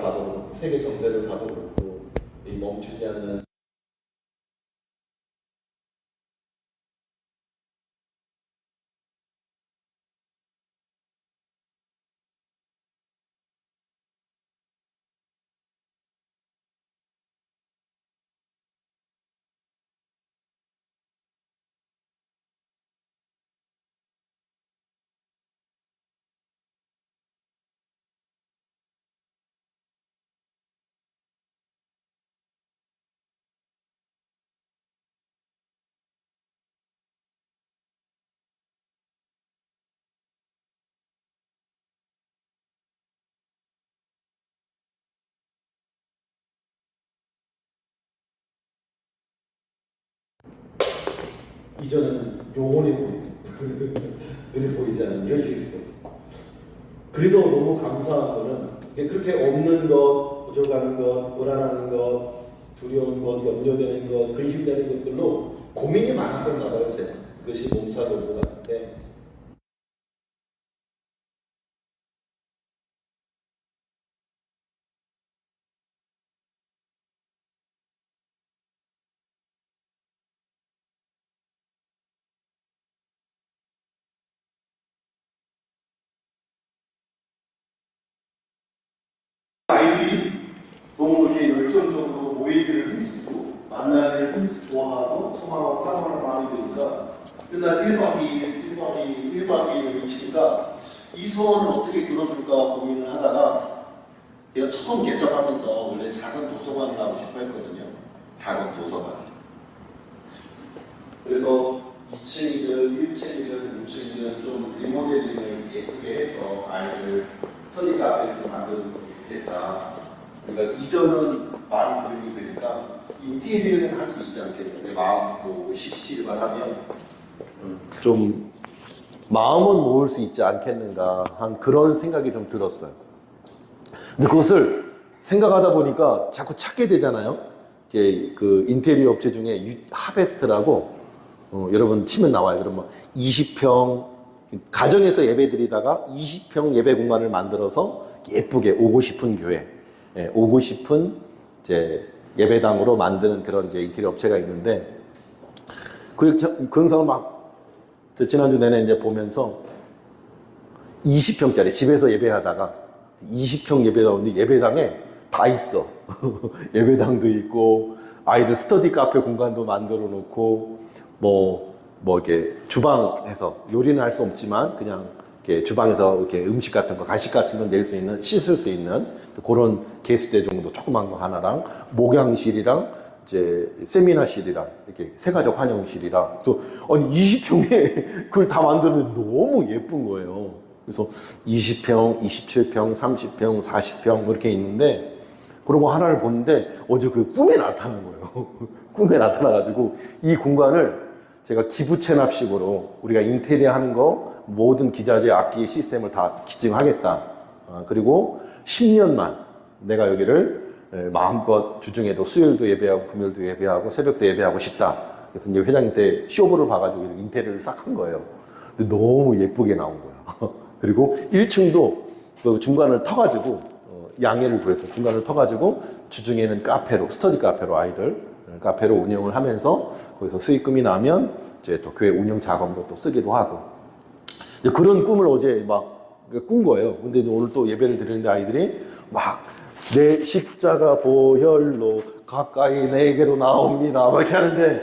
봐도 그렇고 세계 정세를 봐도 그렇고 이 멈추지 않는 이전에는 영혼이 보이고 눈이 보이지 않는 현실에서 그래도 너무 감사한 거는 그렇게 없는 것, 부족한 것, 불안한 것, 두려운 것, 염려되는 것, 근심되는 것들로 고민이 많았었나 봐요. 제가 그것이 몸살도 오고 같은데 아이들이 너무 이렇게 열정적으로 모이기를 힘쓰고 만나기를 좋아하고 소망하고 사랑하는 마음이 드니까 그날 1박 2일, 1박 2일 미치니까 이 소원을 어떻게 들어줄까 고민을 하다가 제가 처음 개척하면서 원래 작은 도서관을 하고 싶어 했거든요. 작은 도서관. 그래서 2층이든 1층이든 6층이든 좀 리모델링을 예쁘게 해서 아이들 스터디 카페를 좀 만들어주면 좋겠다. 그러니까 이전은 많이 도움이 되니까 인테리어는 할 수 있지 않겠냐. 마음 뭐 십시일반 하면 좀 마음은 모을 수 있지 않겠는가 한 그런 생각이 좀 들었어요. 근데 그것을 생각하다 보니까 자꾸 찾게 되잖아요. 그 인테리어 업체 중에 하베스트라고 여러분 치면 나와요. 그러면 20평 가정에서 예배 드리다가 20평 예배 공간을 만들어서 예쁘게 오고 싶은 교회, 오고 싶은 이제 예배당으로 만드는 그런 이제 인테리어 업체가 있는데 그 영상을 막 지난주 내내 이제 보면서 20평짜리 집에서 예배하다가 20평 예배당인데 예배당에 다 있어. 예배당도 있고 아이들 스터디 카페 공간도 만들어 놓고 뭐 이렇게 주방에서 요리는 할 수 없지만 그냥 이렇게 주방에서 이렇게 음식 같은 거 간식 같은 거 낼 수 있는 씻을 수 있는 그런 개수대 정도 조그만 거 하나랑 목양실이랑 이제 세미나실이랑 이렇게 세가족 환영실이랑 또 아니 20평에 그걸 다 만드는데 너무 예쁜 거예요. 그래서 20평, 27평, 30평, 40평 이렇게 있는데 그런 거 하나를 보는데 어제 그 꿈에 나타난 거예요. 꿈에 나타나가지고 이 공간을 제가 기부 체납식으로 우리가 인테리어 하는 거 모든 기자재 악기 시스템을 다 기증하겠다. 그리고 10년만 내가 여기를 마음껏 주중에도 수요일도 예배하고 금요일도 예배하고 새벽도 예배하고 싶다. 그래서 이제 회장님한테 쇼부를 봐가지고 인테리어를 싹 한 거예요. 근데 너무 예쁘게 나온 거야. 그리고 1층도 그 중간을 터가지고 양해를 구해서 중간을 터가지고 주중에는 카페로 스터디 카페로 아이들 카페로 운영을 하면서 거기서 수익금이 나면 이제 또 교회 운영 자금으로 또 쓰기도 하고 그런 꿈을 어제 막 꾼 거예요. 근데 오늘 또 예배를 드리는데 아이들이 막 내 십자가 보혈로 가까이 내게로 나옵니다 막 이렇게 하는데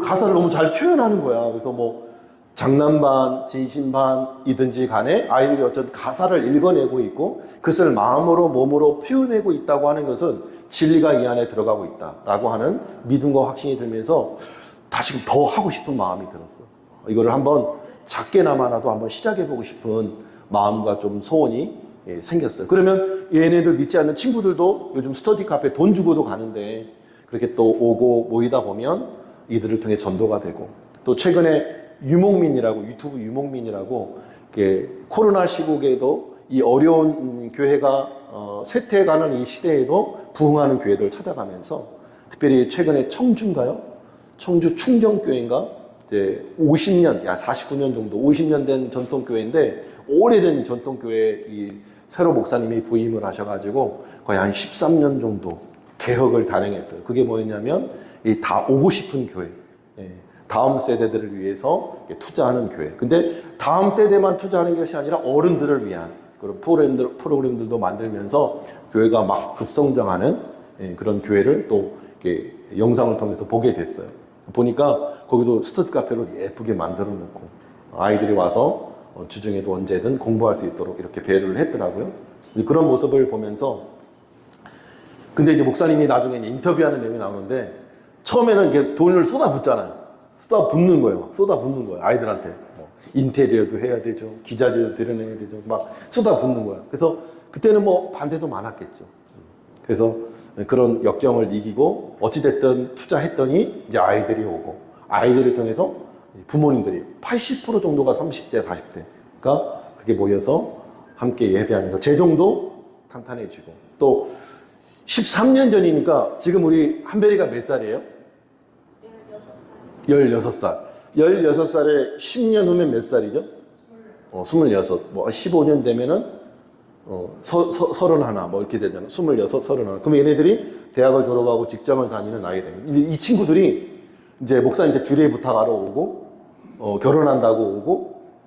가사를 너무 잘 표현하는 거야. 그래서 뭐 장난 반, 진심 반이든지 간에 아이들이 어떤 가사를 읽어내고 있고 그것을 마음으로 몸으로 표현하고 있다고 하는 것은 진리가 이 안에 들어가고 있다라고 하는 믿음과 확신이 들면서 다시 더 하고 싶은 마음이 들었어. 이거를 한번 작게나마라도 한번 시작해보고 싶은 마음과 좀 소원이 생겼어요. 그러면 얘네들 믿지 않는 친구들도 요즘 스터디 카페 돈 주고도 가는데 그렇게 또 오고 모이다 보면 이들을 통해 전도가 되고 또 최근에 유목민이라고 유튜브 유목민이라고 코로나 시국에도 이 어려운 교회가 쇠퇴가는 이 시대에도 부흥하는 교회들을 찾아가면서 특별히 최근에 청주인가요? 청주 충정교회인가? 이제 50년, 49년 정도, 50년 된 전통교회인데 오래된 전통교회 이 새로 목사님이 부임을 하셔가지고 거의 한 13년 정도 개혁을 단행했어요. 그게 뭐였냐면 이 다 오고 싶은 교회, 다음 세대들을 위해서 투자하는 교회. 근데 다음 세대만 투자하는 것이 아니라 어른들을 위한 그런 프로그램들도 만들면서 교회가 막 급성장하는 그런 교회를 또 이렇게 영상을 통해서 보게 됐어요. 보니까 거기도 스터디 카페를 예쁘게 만들어 놓고 아이들이 와서 주중에도 언제든 공부할 수 있도록 이렇게 배려를 했더라고요. 그런 모습을 보면서 근데 이제 목사님이 나중에 인터뷰하는 내용이 나오는데 처음에는 이게 돈을 쏟아붓잖아요. 쏟아붓는 거예요. 막 쏟아붓는 거예요. 아이들한테. 뭐 인테리어도 해야 되죠. 기자재도 드러내야 되죠. 막 쏟아붓는 거야. 그래서 그때는 뭐 반대도 많았겠죠. 그래서 그런 역경을 이기고 어찌됐든 투자했더니 이제 아이들이 오고 아이들을 통해서 부모님들이 80% 정도가 30대, 40대가 그게 모여서 함께 예배하면서 재정도 탄탄해지고 또 13년 전이니까 지금 우리 한별이가 몇 살이에요? 16살. 16살에 10년 후면 몇 살이죠? 26. 뭐 15년 되면은 31, 뭐 이렇게 되잖아. 26, 31. 그럼 얘네들이 대학을 졸업하고 직장을 다니는 나이 됩니다. 이 친구들이 이제 목사님한테 주례 부탁하러 오고, 결혼한다고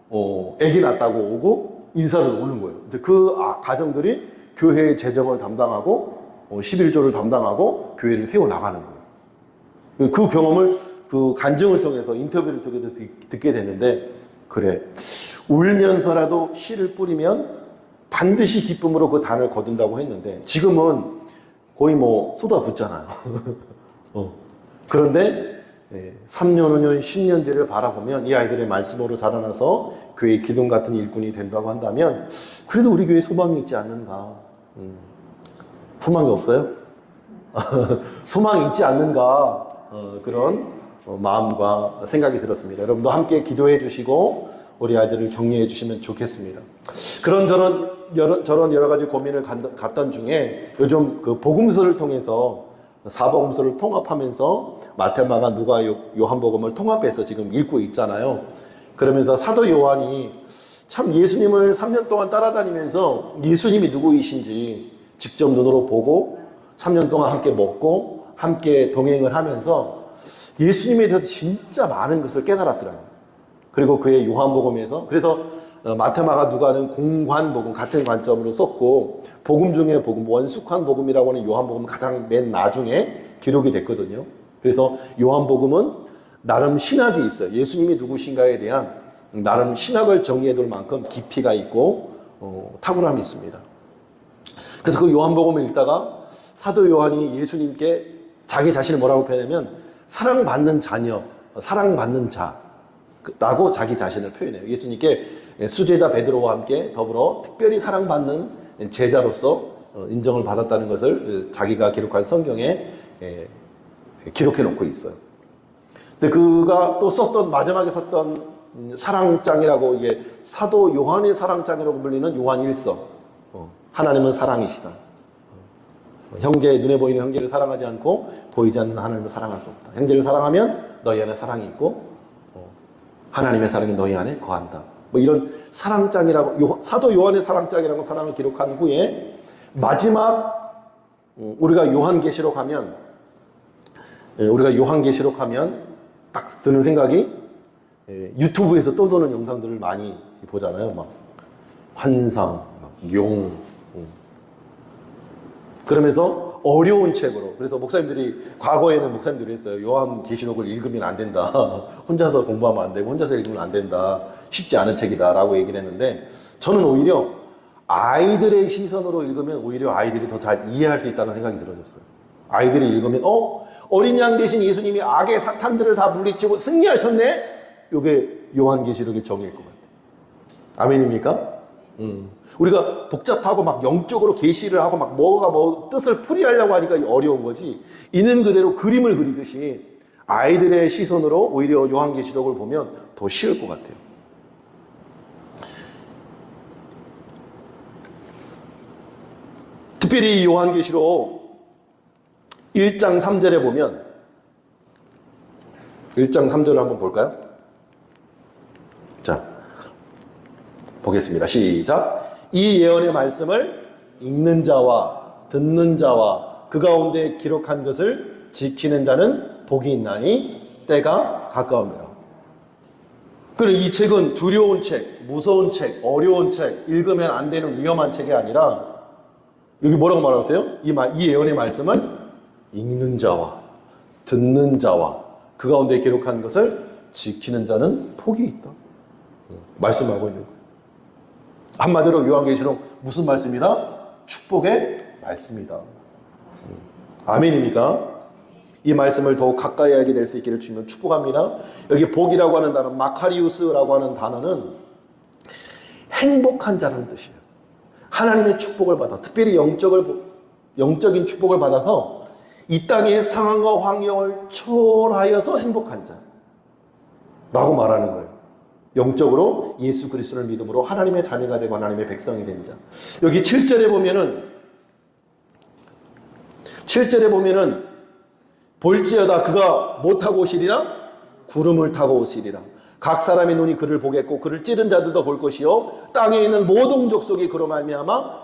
오고, 아기 낳았다고 오고, 인사를 오는 거예요. 근데 그 가정들이 교회의 재정을 담당하고, 11조를 담당하고, 교회를 세워나가는 거예요. 그 경험을 그 간증을 통해서 인터뷰를 통해서 듣게 됐는데, 그래. 울면서라도 씨를 뿌리면 반드시 기쁨으로 그 단을 거둔다고 했는데 지금은 거의 뭐 쏟아붓잖아요. 그런데 3년, 5년, 10년 뒤를 바라보면 이 아이들의 말씀으로 자라나서 교회의 기둥 같은 일꾼이 된다고 한다면 그래도 우리 교회에 소망이 있지 않는가. 소망이 없어요? 소망이 있지 않는가. 그런 마음과 생각이 들었습니다. 여러분도 함께 기도해 주시고 우리 아이들을 격려해 주시면 좋겠습니다. 저런 여러 가지 고민을 갖던 중에 요즘 그 복음서를 통해서 사복음서를 통합하면서 마태, 마가, 누가, 요한복음을 통합해서 지금 읽고 있잖아요. 그러면서 사도 요한이 참 예수님을 3년 동안 따라다니면서 예수님이 누구이신지 직접 눈으로 보고 3년 동안 함께 먹고 함께 동행을 하면서 예수님에 대해서 진짜 많은 것을 깨달았더라고요. 그리고 그의 요한복음에서 그래서 마태, 마가, 누가는 공관복음 같은 관점으로 썼고 복음 중에 복음, 원숙한 복음이라고 하는 요한복음은 가장 맨 나중에 기록이 됐거든요. 그래서 요한복음은 나름 신학이 있어요. 예수님이 누구신가에 대한 나름 신학을 정리해둘 만큼 깊이가 있고 탁월함이 있습니다. 그래서 그 요한복음을 읽다가 사도 요한이 예수님께 자기 자신을 뭐라고 표현하면 사랑받는 자녀, 사랑받는 자라고 자기 자신을 표현해요. 예수님께 수제자 베드로와 함께 더불어 특별히 사랑받는 제자로서 인정을 받았다는 것을 자기가 기록한 성경에 기록해 놓고 있어요. 근데 그가 또 마지막에 썼던 사랑장이라고 이게 사도 요한의 사랑장이라고 불리는 요한 1서. 하나님은 사랑이시다. 눈에 보이는 형제를 사랑하지 않고 보이지 않는 하나님을 사랑할 수 없다. 형제를 사랑하면 너희 안에 사랑이 있고 하나님의 사랑이 너희 안에 거한다. 뭐 이런 사랑장이라고 사도 요한의 사랑장이라고 사랑을 기록한 후에 마지막 우리가 요한계시록 하면 딱 드는 생각이 유튜브에서 떠도는 영상들을 많이 보잖아요. 막 환상, 막 용. 그러면서 어려운 책으로. 그래서 과거에는 목사님들이 했어요. 요한계시록을 읽으면 안 된다. 혼자서 공부하면 안 되고 혼자서 읽으면 안 된다. 쉽지 않은 책이다 라고 얘기를 했는데 저는 오히려 아이들의 시선으로 읽으면 오히려 아이들이 더 잘 이해할 수 있다는 생각이 들어졌어요. 아이들이 읽으면 어린 양 대신 예수님이 악의 사탄들을 다 물리치고 승리하셨네? 이게 요한계시록의 정의일 것 같아요. 아멘입니까? 우리가 복잡하고 막 영적으로 계시를 하고 막 뭐가 뜻을 풀이하려고 하니까 어려운 거지. 있는 그대로 그림을 그리듯이 아이들의 시선으로 오히려 요한계시록을 보면 더 쉬울 것 같아요. 특별히 요한계시록 1장 3절에 보면 1장 3절을 한번 볼까요? 자, 보겠습니다. 시작. 이 예언의 말씀을 읽는 자와 듣는 자와 그 가운데 기록한 것을 지키는 자는 복이 있나니 때가 가까움이라. 그래, 이 책은 두려운 책, 무서운 책, 어려운 책, 읽으면 안 되는 위험한 책이 아니라 여기 뭐라고 말하세요? 이 예언의 말씀을 읽는 자와 듣는 자와 그 가운데 기록한 것을 지키는 자는 복이 있다. 말씀하고 있는 거예요. 한마디로 요한계시록 무슨 말씀이다? 축복의 말씀이다. 아멘입니까? 이 말씀을 더욱 가까이 하게 될 수 있기를 주면 축복합니다. 여기 복이라고 하는 단어, 마카리우스라고 하는 단어는 행복한 자라는 뜻이에요. 하나님의 축복을 받아, 특별히 영적인 축복을 받아서 이 땅의 상황과 환경을 초월하여서 행복한 자라고 말하는 거예요. 영적으로 예수 그리스도를 믿음으로 하나님의 자녀가 되고 하나님의 백성이 된 자. 여기 7절에 보면은 볼지어다 그가 뭐 타고 오시리라? 구름을 타고 오시리라. 각 사람의 눈이 그를 보겠고 그를 찌른 자들도 볼 것이요 땅에 있는 모든 족속이 그로 말미암아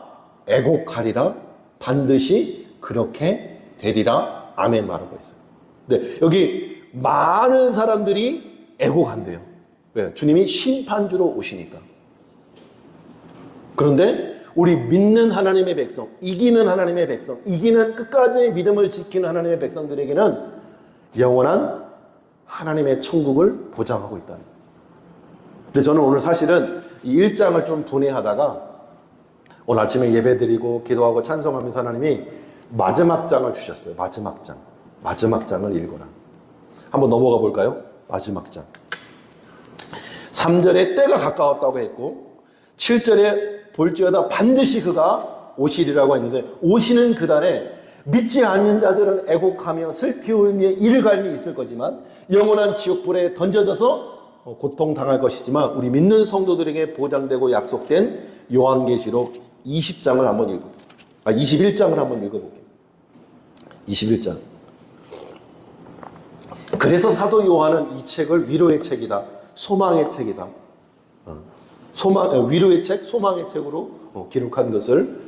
애곡하리라. 반드시 그렇게 되리라. 아멘 말하고 있어요. 네, 여기 많은 사람들이 애곡한대요. 왜? 주님이 심판주로 오시니까. 그런데 우리 믿는 하나님의 백성, 이기는 하나님의 백성, 이기는 끝까지 믿음을 지키는 하나님의 백성들에게는 영원한 하나님의 천국을 보장하고 있다는 거예요. 근데 저는 오늘 사실은 이 1장을 좀 분해하다가 오늘 아침에 예배드리고 기도하고 찬송하면서 하나님이 마지막 장을 주셨어요. 마지막 장. 마지막 장을 읽어라. 한번 넘어가 볼까요? 마지막 장. 3절에 때가 가까웠다고 했고 7절에 볼지어다 반드시 그가 오시리라고 했는데 오시는 그날에 믿지 않는 자들은 애곡하며 슬피 울며 이를갈미 있을 거지만 영원한 지옥불에 던져져서 고통당할 것이지만 우리 믿는 성도들에게 보장되고 약속된 요한계시록 20장을 한번 21장을 한번 읽어볼게요. 21장. 그래서 사도 요한은 이 책을 위로의 책이다. 소망의 책이다. 위로의 책, 소망의 책으로 기록한 것을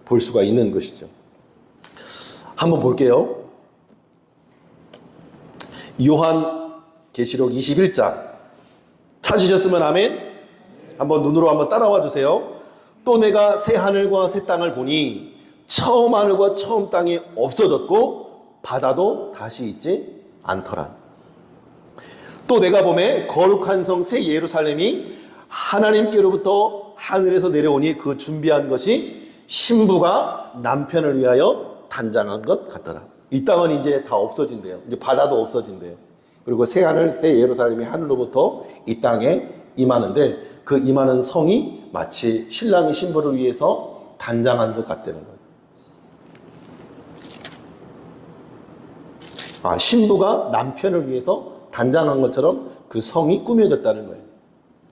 볼 수가 있는 것이죠. 한번 볼게요. 요한계시록 21장 찾으셨으면 아멘. 한번 눈으로 한번 따라와 주세요. 또 내가 새 하늘과 새 땅을 보니 처음 하늘과 처음 땅이 없어졌고 바다도 다시 있지 않더라. 또 내가 보매 거룩한 성 새 예루살렘이 하나님께로부터 하늘에서 내려오니 그 준비한 것이 신부가 남편을 위하여 단장한 것 같더라. 이 땅은 이제 다 없어진대요. 이제 바다도 없어진대요. 그리고 새 하늘 새 예루살렘이 하늘로부터 이 땅에 임하는데 그 임하는 성이 마치 신랑이 신부를 위해서 단장한 것 같다는 거예요. 신부가 남편을 위해서 단장한 것처럼 그 성이 꾸며졌다는 거예요.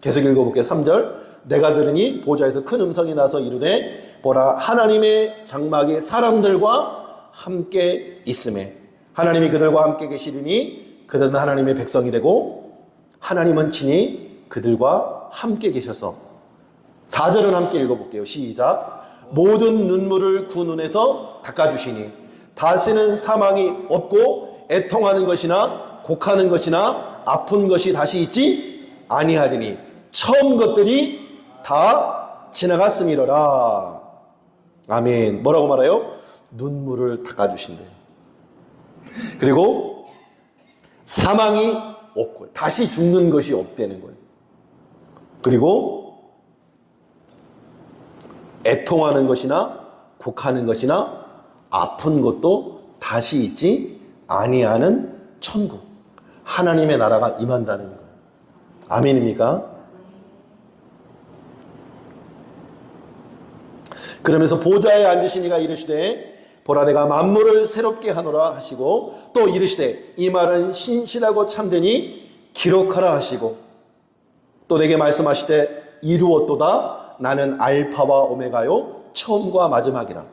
계속 읽어볼게요. 3절. 내가 들으니 보좌에서 큰 음성이 나서 이르되 보라 하나님의 장막이 사람들과 함께 있음에 하나님이 그들과 함께 계시리니 그들은 하나님의 백성이 되고 하나님은 친히 그들과 함께 계셔서 4절은 함께 읽어볼게요. 시작. 모든 눈물을 그 눈에서 닦아주시니 다시는 사망이 없고 애통하는 것이나 곡하는 것이나 아픈 것이 다시 있지 아니하리니 처음 것들이 다 지나갔음이로라. 아멘. 뭐라고 말해요? 눈물을 닦아주신대요. 그리고 사망이 없고 다시 죽는 것이 없다는 거예요. 그리고 애통하는 것이나 곡하는 것이나 아픈 것도 다시 있지 아니하는 천국, 하나님의 나라가 임한다는 거예요. 아멘입니까? 그러면서 보좌에 앉으신 이가 이르시되 보라 내가 만물을 새롭게 하노라 하시고 또 이르시되 이 말은 신실하고 참되니 기록하라 하시고 또 내게 말씀하시되 이루었도다 나는 알파와 오메가요 처음과 마지막이라.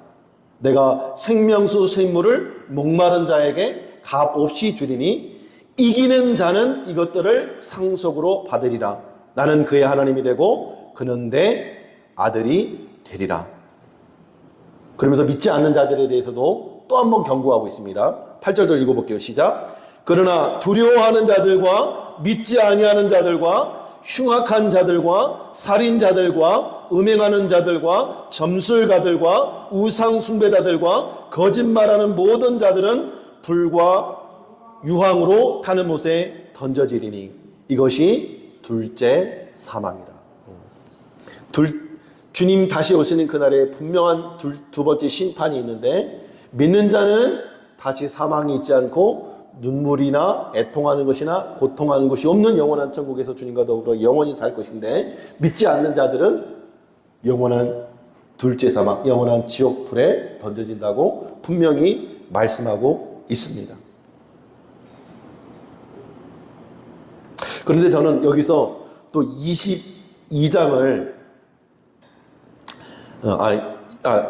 내가 생명수 샘물을 목마른 자에게 값없이 주리니 이기는 자는 이것들을 상속으로 받으리라. 나는 그의 하나님이 되고 그는 내 아들이 되리라. 그러면서 믿지 않는 자들에 대해서도 또 한 번 경고하고 있습니다. 8절을 읽어볼게요. 시작. 그러나 두려워하는 자들과 믿지 아니하는 자들과 흉악한 자들과 살인자들과 음행하는 자들과 점술가들과 우상 숭배자들과 거짓말하는 모든 자들은 불과 유황으로 타는 못에 던져지리니 이것이 둘째 사망이라. 주님 다시 오시는 그날에 분명한 두 번째 심판이 있는데, 믿는 자는 다시 사망이 있지 않고 눈물이나 애통하는 것이나 고통하는 것이 없는 영원한 천국에서 주님과 더불어 영원히 살 것인데, 믿지 않는 자들은 영원한 둘째 사망, 영원한 지옥불에 던져진다고 분명히 말씀하고 있습니다. 그런데 저는 여기서 또 22장을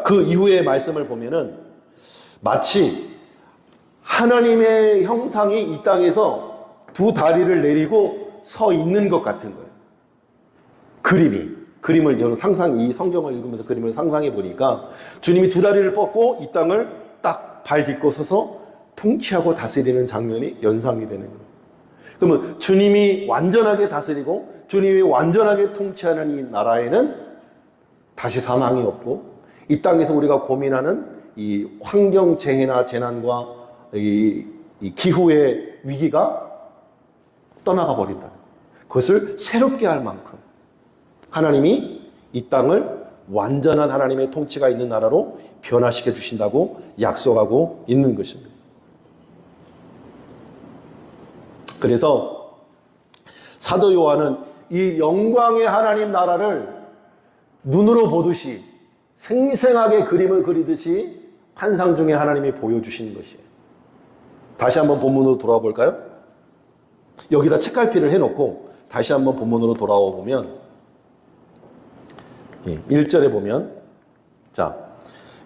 그 이후의 말씀을 보면은 마치 하나님의 형상이 이 땅에서 두 다리를 내리고 서 있는 것 같은 거예요. 그림을 저는 이 성경을 읽으면서 그림을 상상해 보니까 주님이 두 다리를 뻗고 이 땅을 딱 발 딛고 서서 통치하고 다스리는 장면이 연상이 되는 거예요. 그러면 주님이 완전하게 다스리고 주님이 완전하게 통치하는 이 나라에는 다시 사망이 없고, 이 땅에서 우리가 고민하는 이 환경 재해나 재난과 이 기후의 위기가 떠나가 버린다. 그것을 새롭게 할 만큼 하나님이 이 땅을 완전한 하나님의 통치가 있는 나라로 변화시켜 주신다고 약속하고 있는 것입니다. 그래서 사도 요한은 이 영광의 하나님 나라를 눈으로 보듯이 생생하게 그림을 그리듯이 환상 중에 하나님이 보여주시는 것이에요. 다시 한번 본문으로 돌아와 볼까요? 여기다 책갈피를 해놓고 다시 한번 본문으로 돌아와 보면 1절에 보면, 자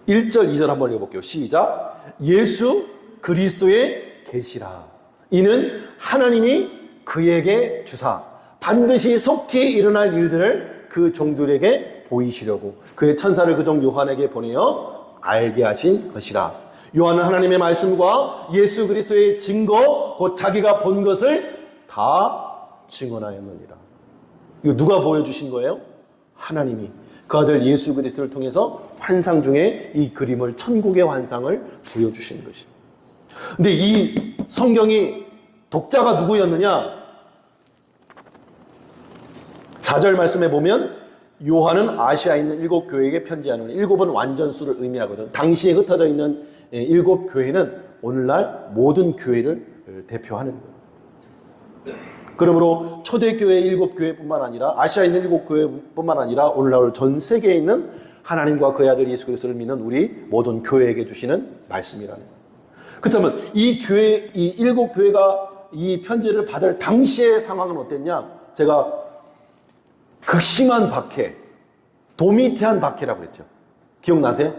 1절 2절 한번 읽어볼게요. 시작. 예수 그리스도의 계시라. 이는 하나님이 그에게 주사 반드시 속히 일어날 일들을 그 종들에게 보이시려고 그의 천사를 그 종 요한에게 보내어 알게 하신 것이라. 요한은 하나님의 말씀과 예수 그리스도의 증거, 곧 자기가 본 것을 다 증언하였느니라. 이거 누가 보여주신 거예요? 하나님이 그 아들 예수 그리스도를 통해서 환상 중에 이 그림을, 천국의 환상을 보여주신 것입니다. 근데 이 성경이 독자가 누구였느냐? 4절 말씀에 보면 요한은 아시아에 있는 7교회에게 편지하는, 7은 완전수를 의미하거든. 당시에 흩어져 있는 7교회는 오늘날 모든 교회를 대표하는 거예요. 그러므로 초대교회 7교회뿐만 아니라 아시아에 있는 7교회뿐만 아니라 오늘날 전 세계에 있는 하나님과 그의 아들 예수 그리스도를 믿는 우리 모든 교회에게 주시는 말씀이라는 거예요. 그렇다면 이 7교회가 이 편지를 받을 당시의 상황은 어땠냐? 제가 극심한 박해, 도미티안 박해라고 그랬죠. 기억나세요?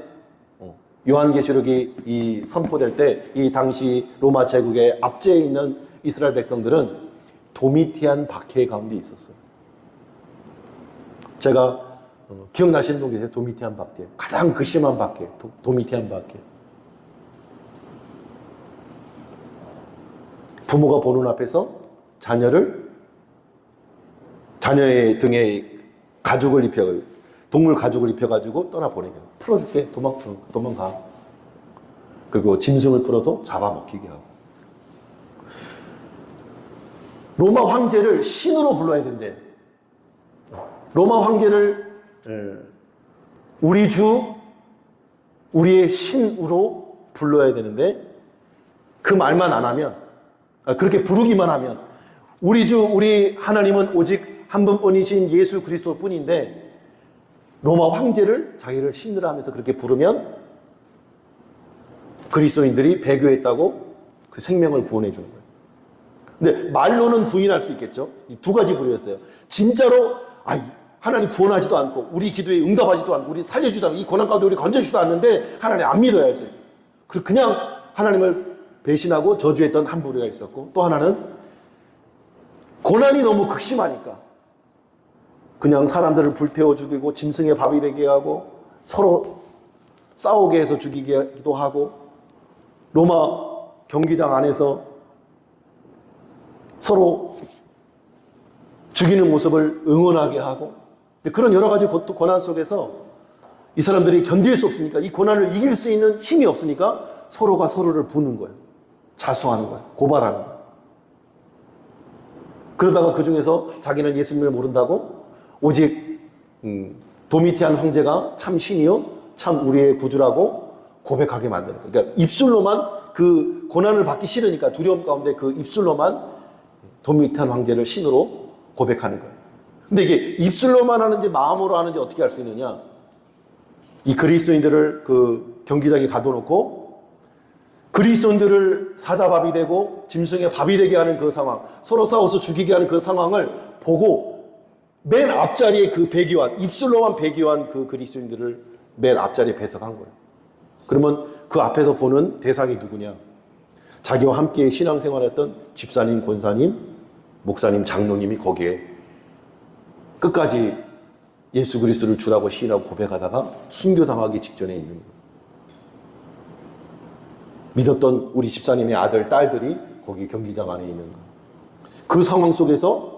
요한계시록이 이 선포될 때 이 당시 로마 제국의 압제에 있는 이스라엘 백성들은 도미티안 박해 가운데 있었어요. 제가 기억나시는 분 계세요? 도미티안 박해. 가장 극심한 박해, 도미티안 박해. 부모가 보는 앞에서 자녀의 등에 가죽을 동물 가죽을 입혀가지고 떠나보내게, 풀어줄게, 도망가. 그리고 짐승을 풀어서 잡아먹히게 하고. 로마 황제를 신으로 불러야 된대. 로마 황제를 우리 주, 우리의 신으로 불러야 되는데, 그 말만 안 하면, 그렇게 부르기만 하면, 우리 주, 우리 하나님은 오직 한 분뿐이신 예수 그리스도 뿐인데, 로마 황제를 자기를 신으로 하면서 그렇게 부르면 그리스도인들이 배교했다고 그 생명을 구원해 주는 거예요. 근데 말로는 부인할 수 있겠죠. 두 가지 부류였어요. 진짜로 하나님 구원하지도 않고 우리 기도에 응답하지도 않고 우리 살려주지도 않고 이 고난 가운데 우리 건져주지도 않는데 하나님 안 믿어야지. 그냥 하나님을 배신하고 저주했던 한 부류가 있었고, 또 하나는 고난이 너무 극심하니까 그냥 사람들을 불태워 죽이고 짐승의 밥이 되게 하고 서로 싸우게 해서 죽이기도 하고, 로마 경기장 안에서 서로 죽이는 모습을 응원하게 하고, 그런 여러 가지 고난 속에서 이 사람들이 견딜 수 없으니까, 이 고난을 이길 수 있는 힘이 없으니까 서로가 서로를 부는 거예요. 자수하는 거예요. 고발하는 거예요. 그러다가 그 중에서 자기는 예수님을 모른다고 오직 도미티안 황제가 참 신이요 참 우리의 구주라고 고백하게 만드는 거예요. 그러니까 입술로만, 그 고난을 받기 싫으니까 두려움 가운데 그 입술로만 도미티안 황제를 신으로 고백하는 거예요. 근데 이게 입술로만 하는지 마음으로 하는지 어떻게 알 수 있느냐? 이 그리스도인들을 그 경기장에 가둬놓고 그리스도인들을 사자밥이 되고 짐승의 밥이 되게 하는 그 상황, 서로 싸워서 죽이게 하는 그 상황을 보고 맨 앞자리에 그 배교한, 입술로만 배교한 그 그리스도인들을 맨 앞자리에 배석한 거예요. 그러면 그 앞에서 보는 대상이 누구냐? 자기와 함께 신앙생활했던 집사님, 권사님, 목사님, 장로님이 거기에 끝까지 예수 그리스도를 주라고 시인하고 고백하다가 순교당하기 직전에 있는 거예요. 믿었던 우리 집사님의 아들, 딸들이 거기 경기장 안에 있는 거예요. 그 상황 속에서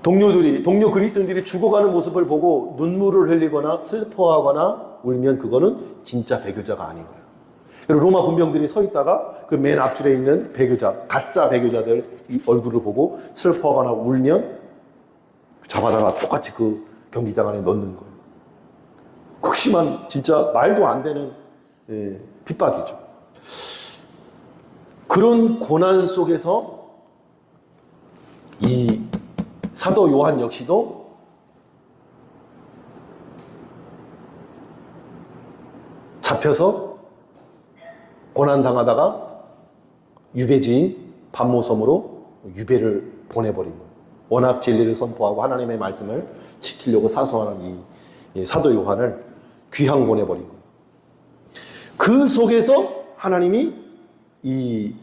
동료 그리스도인들이 죽어가는 모습을 보고 눈물을 흘리거나 슬퍼하거나 울면 그거는 진짜 배교자가 아닌 거예요. 그리고 로마 군병들이 서 있다가 그 맨 앞줄에 있는 배교자, 가짜 배교자들 이 얼굴을 보고 슬퍼하거나 울면 잡아다가 똑같이 그 경기장 안에 넣는 거예요. 극심한, 진짜 말도 안 되는 핍박이죠. 그런 고난 속에서 이 사도 요한 역시도 잡혀서 고난당하다가 유배지인 반모섬으로 유배를 보내버린 거예요. 워낙 진리를 선포하고 하나님의 말씀을 지키려고 사수하는 이 사도 요한을 귀양 보내버린 거예요. 그 속에서 하나님이 이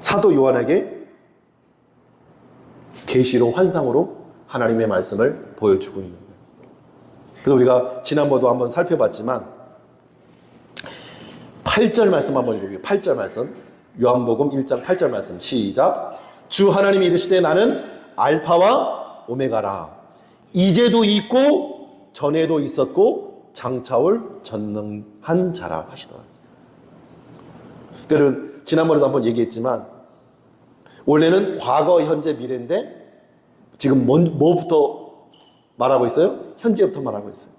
사도 요한에게 계시로 환상으로 하나님의 말씀을 보여주고 있는 거예요. 그래서 우리가 지난번도 한번 살펴봤지만 8절 말씀 한번 읽어볼게요. 8절 말씀, 요한복음 1장 8절 말씀, 시작. 주 하나님이 이르시되 나는 알파와 오메가라. 이제도 있고 전에도 있었고 장차올 전능한 자라 하시더라. 그러니까 지난번에도 한번 얘기했지만 원래는 과거, 현재, 미래인데 지금 뭐부터 말하고 있어요? 현재부터 말하고 있어요.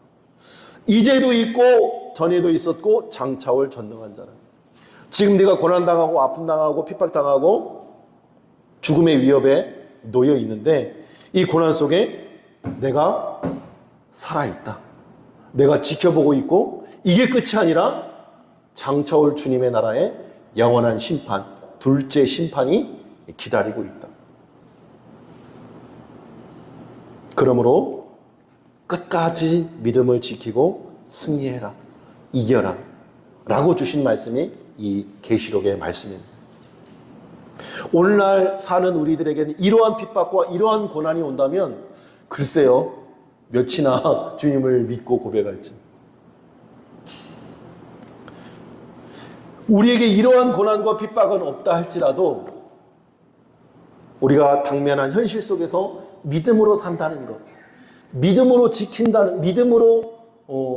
이제도 있고 전에도 있었고 장차올 전능한 자라. 지금 네가 고난당하고 아픔당하고 핍박당하고 죽음의 위협에 놓여 있는데 이 고난 속에 내가 살아있다. 내가 지켜보고 있고 이게 끝이 아니라 장차올 주님의 나라에 영원한 심판, 둘째 심판이 기다리고 있다. 그러므로 끝까지 믿음을 지키고 승리해라, 이겨라 라고 주신 말씀이 이 계시록의 말씀입니다. 오늘날 사는 우리들에게는 이러한 핍박과 이러한 고난이 온다면 글쎄요 몇이나 주님을 믿고 고백할지. 우리에게 이러한 고난과 핍박은 없다 할지라도 우리가 당면한 현실 속에서 믿음으로 산다는 것, 믿음으로 지킨다는, 믿음으로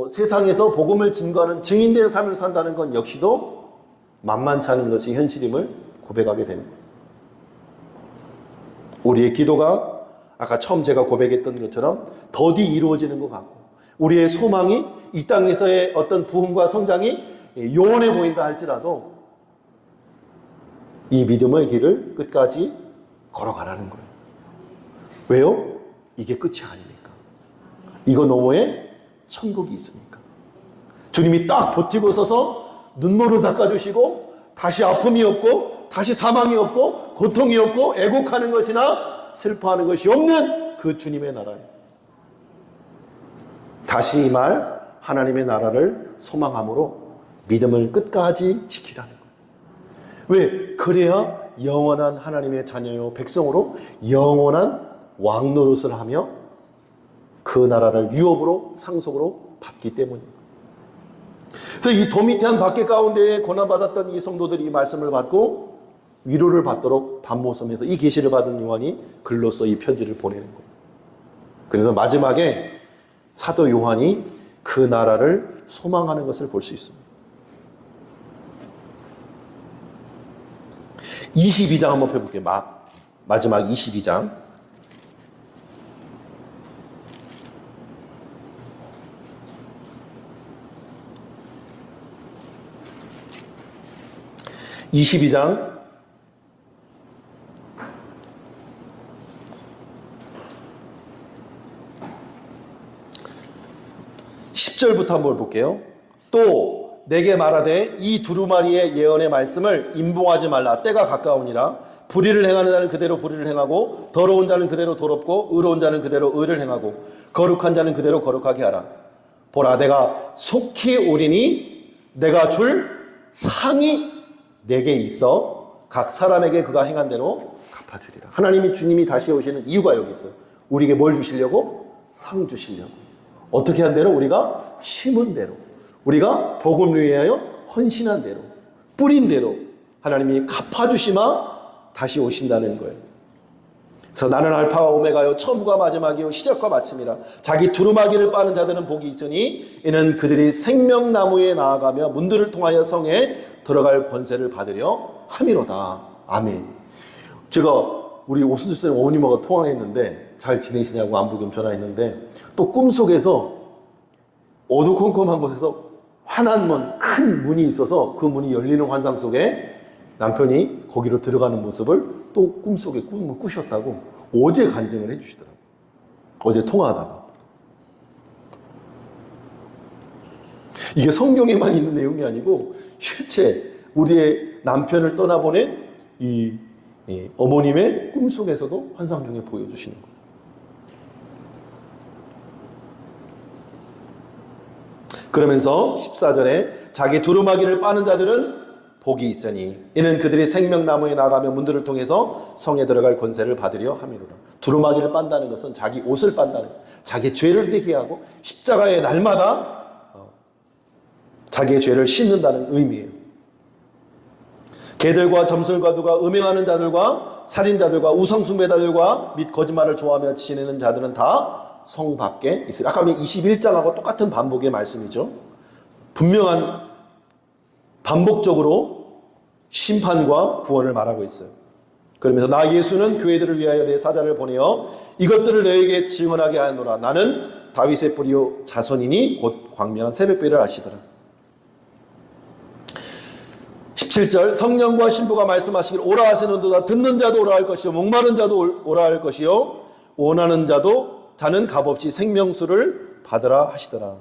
세상에서 복음을 증거하는 증인된 삶을 산다는 건 역시도 만만치 않은 것이 현실임을 고백하게 됩니다. 우리의 기도가 아까 처음 제가 고백했던 것처럼 더디 이루어지는 것 같고 우리의 소망이 이 땅에서의 어떤 부흥과 성장이 요원해 보인다 할지라도 이 믿음의 길을 끝까지 걸어가라는 거예요. 왜요? 이게 끝이 아니니까. 이거 너머에 천국이 있으니까. 주님이 딱 버티고 서서 눈물을 닦아주시고 다시 아픔이 없고 다시 사망이 없고 고통이 없고 애곡하는 것이나 슬퍼하는 것이 없는 그 주님의 나라예요. 다시 이 말 하나님의 나라를 소망함으로 믿음을 끝까지 지키라는 거예요. 왜? 그래야 영원한 하나님의 자녀요 백성으로 영원한 왕노릇을 하며 그 나라를 유업으로 상속으로 받기 때문입니다. 그래서 이 도미테안 박해 가운데에 고난받았던 이 성도들이 이 말씀을 받고 위로를 받도록 반모섬에서 이 계시를 받은 요한이 글로써 이 편지를 보내는 거예요. 그래서 마지막에 사도 요한이 그 나라를 소망하는 것을 볼 수 있습니다. 22장 한번 펴볼게요. 마지막 22장. (22장) 10절부터 한번 볼게요. 또 내게 말하되 이 두루마리의 예언의 말씀을 임봉하지 말라. 때가 가까우니라. 불의를 행하는 자는 그대로 불의를 행하고 더러운 자는 그대로 더럽고 의로운 자는 그대로 의를 행하고 거룩한 자는 그대로 거룩하게 하라. 보라, 내가 속히 오리니 내가 줄 상이 내게 있어 각 사람에게 그가 행한 대로 갚아주리라. 하나님이 주님이 다시 오시는 이유가 여기 있어요. 우리에게 뭘 주시려고? 상 주시려고. 어떻게 한 대로? 우리가 심은 대로, 우리가 복음을 위하여 헌신한 대로, 뿌린 대로 하나님이 갚아주시마 다시 오신다는 거예요. 그래서 나는 알파와 오메가요 처음과 마지막이요 시작과 마침이라. 자기 두루마기를 빠는 자들은 복이 있으니 이는 그들이 생명나무에 나아가며 문들을 통하여 성에 들어갈 권세를 받으려 함이로다. 아멘. 제가 우리 오순주 쌤 어머님하고 통화했는데 잘 지내시냐고 안부 겸 전화했는데 또 꿈속에서 어두컴컴한 곳에서 환한 문, 큰 문이 있어서 그 문이 열리는 환상 속에 남편이 거기로 들어가는 모습을 또 꿈속에 꿈을 꾸셨다고 어제 간증을 해주시더라고요. 어제 통화하다가. 이게 성경에만 있는 내용이 아니고 실제 우리의 남편을 떠나보낸 이 어머님의 꿈속에서도 환상 중에 보여주시는 거예요. 그러면서 14절에 자기 두루마기를 빠는 자들은 복이 있으니 이는 그들이 생명나무에 나가며 문들을 통해서 성에 들어갈 권세를 받으려 함이로라. 두루마기를 빤다는 것은 자기 옷을 빤다는, 자기 죄를 회개하고 십자가의 날마다 자기의 죄를 씻는다는 의미예요. 개들과 점술가두가 음행하는 자들과 살인자들과 우상숭배자들과 및 거짓말을 좋아하며 지내는 자들은 다 성 밖에 있어요. 아까 21장하고 똑같은 반복의 말씀이죠. 분명한 반복적으로 심판과 구원을 말하고 있어요. 그러면서 나 예수는 교회들을 위하여 내 사자를 보내어 이것들을 너에게 증언하게 하노라. 나는 다윗의 뿌리요 자손이니 곧 광명한 새벽별을 아시더라. 17절 성령과 신부가 말씀하시길 오라 하시는도다. 듣는 자도 오라 할 것이요 목마른 자도 오라 할 것이요 원하는 자는 값없이 생명수를 받으라 하시더라.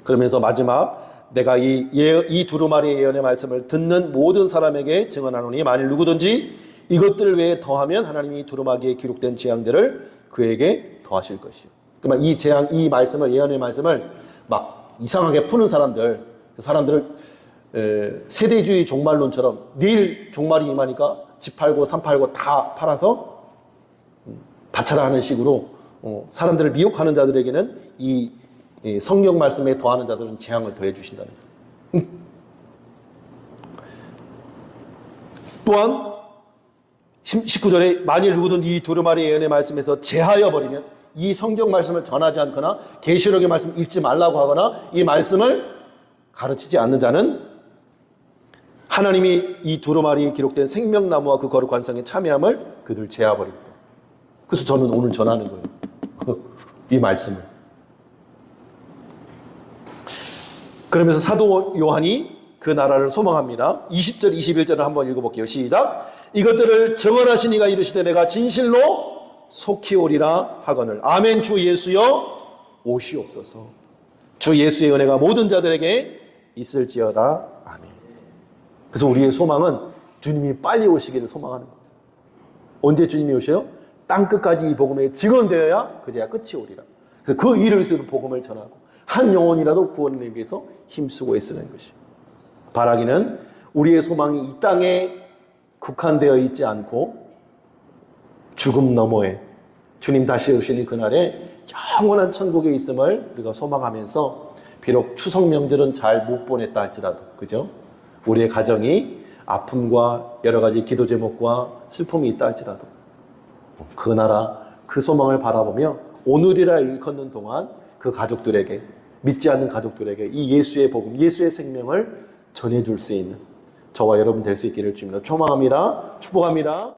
그러면서 마지막 내가 이 두루마리의 예언의 말씀을 듣는 모든 사람에게 증언하노니 만일 누구든지 이것들 외에 더하면 하나님이 이 두루마기에 기록된 재앙들을 그에게 더하실 것이요. 그러면 이 말씀을, 예언의 말씀을 막 이상하게 푸는 사람들을 세대주의 종말론처럼 내일 종말이 임하니까 집 팔고 산 팔고 다 팔아서 바쳐라 하는 식으로 사람들을 미혹하는 자들에게는 이 성경 말씀에 더하는 자들은 재앙을 더해 주신다는 거예요. 또한 19절에 만일 누구든지 이 두루마리 예언의 말씀에서 제하여 버리면, 이 성경 말씀을 전하지 않거나 계시록의 말씀 읽지 말라고 하거나 이 말씀을 가르치지 않는 자는 하나님이 이 두루마리에 기록된 생명나무와 그 거룩한 성에 참여함을 그들 제하버립니다. 그래서 저는 오늘 전하는 거예요. 이 말씀을. 그러면서 사도 요한이 그 나라를 소망합니다. 20절 21절을 한번 읽어볼게요. 시작. 이것들을 증언하신 이가 이르시되 내가 진실로 속히 오리라 하거늘. 아멘. 주 예수여 오시옵소서. 주 예수의 은혜가 모든 자들에게 있을지어다. 아멘. 그래서 우리의 소망은 주님이 빨리 오시기를 소망하는 거예요. 언제 주님이 오셔요? 땅끝까지 이 복음에 증언되어야 그제야 끝이 오리라. 그래서 그 일을 위해서 복음을 전하고 한 영혼이라도 구원을 위해서 힘쓰고 애쓰는 것이. 바라기는 우리의 소망이 이 땅에 국한되어 있지 않고 죽음 너머에 주님 다시 오시는 그날에 영원한 천국에 있음을 우리가 소망하면서 비록 추석 명절은 잘 못 보냈다 할지라도, 그죠? 우리의 가정이 아픔과 여러 가지 기도 제목과 슬픔이 있다 할지라도 그 나라, 그 소망을 바라보며 오늘이라 일컫는 동안 그 가족들에게, 믿지 않는 가족들에게 이 예수의 복음, 예수의 생명을 전해줄 수 있는 저와 여러분 될 수 있기를 주님으로 초망합니다. 축복합니다.